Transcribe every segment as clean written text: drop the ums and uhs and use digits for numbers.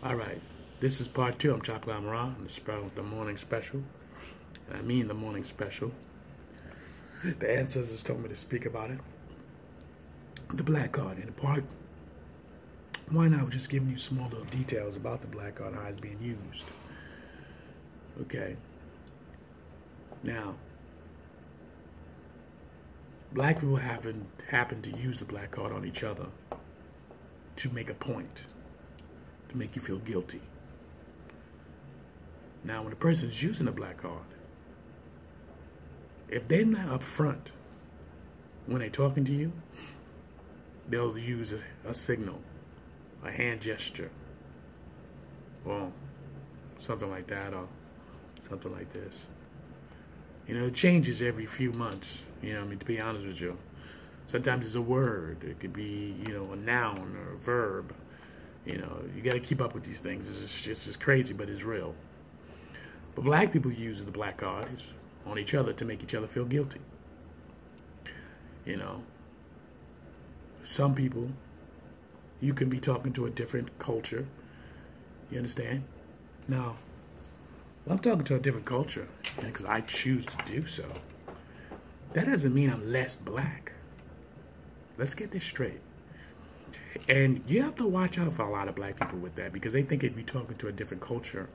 All right, this is part two. I'm Chocolate Amun Ra, the morning special. And I mean the morning special. The ancestors told me to speak about it. The black card. In part one, I was just giving you small little details about the black card, how it's being used. Okay. Now, black people happen to use the black card on each other to make a point, to make you feel guilty. Now, when a person's using a black card, if they're not upfront when they're talking to you, they'll use a signal, a hand gesture, or something like that, or something like this. You know, it changes every few months, to be honest with you. Sometimes it's a word. It could be, a noun or a verb. You got to keep up with these things. It's just crazy, but it's real. But black people use the black cards on each other to make each other feel guilty. Some people, you can be talking to a different culture. You understand? Now, I'm talking to a different culture because I choose to do so. That doesn't mean I'm less black. Let's get this straight. And you have to watch out for a lot of black people with that because they think if you're talking to a different culture,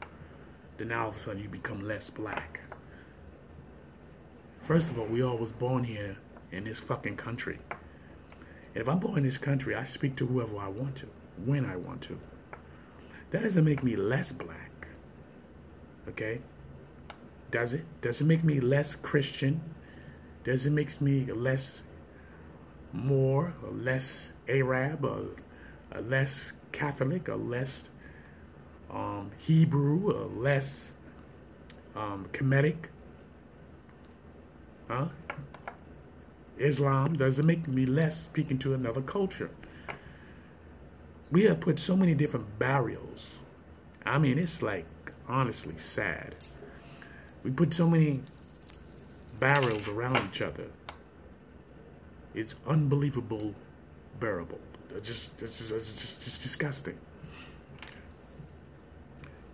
then now all of a sudden you become less black. First of all, we all was born here in this fucking country. And if I'm born in this country, I speak to whoever I want to, when I want to. That doesn't make me less black. Okay? Does it? Does it make me less Christian? Does it make me more or less Arab or less Catholic or less Hebrew or less Kemetic? Huh? Islam? Does it make me less speaking to another culture? We have put so many different barriers. I mean, it's like honestly sad. We put so many barrels around each other. It's unbelievable bearable. It's just disgusting.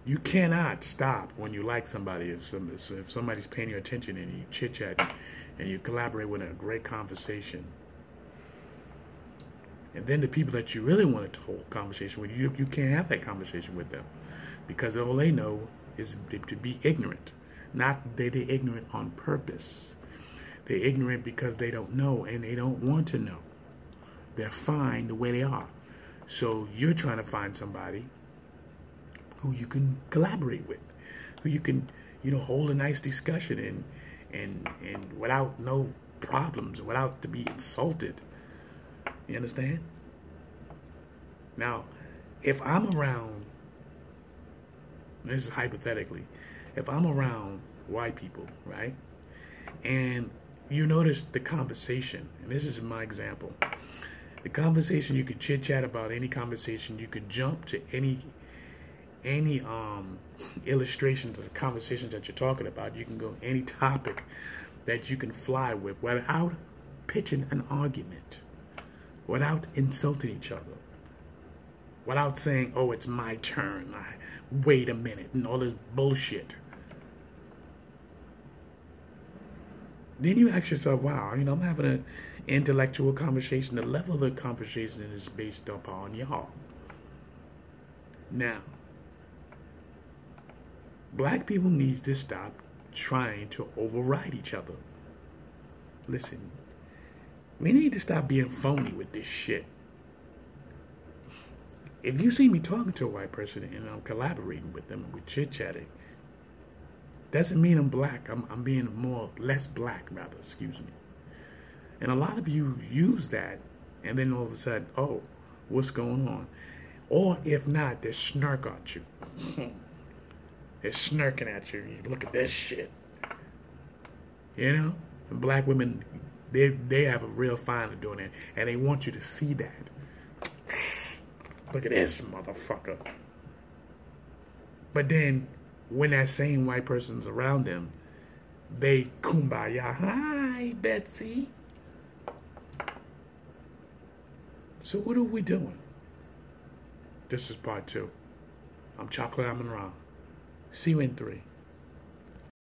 You cannot stop when you like somebody. If somebody's paying you attention and you chit-chat and you collaborate with a great conversation. And then the people that you really want to hold conversation with, you can't have that conversation with them. Because all they know is to be ignorant. Not that they're ignorant on purpose. They're ignorant because they don't know and they don't want to know. They're fine the way they are. So you're trying to find somebody who you can collaborate with, who you can, hold a nice discussion and without no problems, without to be insulted. You understand? Now, if I'm around, this is hypothetically, if I'm around white people, right, and you notice the conversation, and this is my example, the conversation, you could chit-chat about any conversation, you could jump to any illustrations of the conversations that you're talking about. You can go any topic that you can fly with without pitching an argument, without insulting each other, without saying, oh, it's my turn, wait a minute, and all this bullshit. Then you ask yourself, wow, I'm having an intellectual conversation. The level of the conversation is based upon y'all. Now, black people need to stop trying to override each other. Listen, we need to stop being phony with this shit. If you see me talking to a white person and I'm collaborating with them and we're chit-chatting, doesn't mean I'm black. I'm being less black, rather, excuse me. And a lot of you use that, and then all of a sudden, oh, what's going on? Or if not, they snark at you. They're snarking at you. You look at this shit. And black women, they have a real fine of doing that, and they want you to see that. Look at this motherfucker. But then, when that same white person's around them, they kumbaya. Hi, Betsy. So what are we doing? This is part two. I'm Chocolate Amun Ra. See you in 3.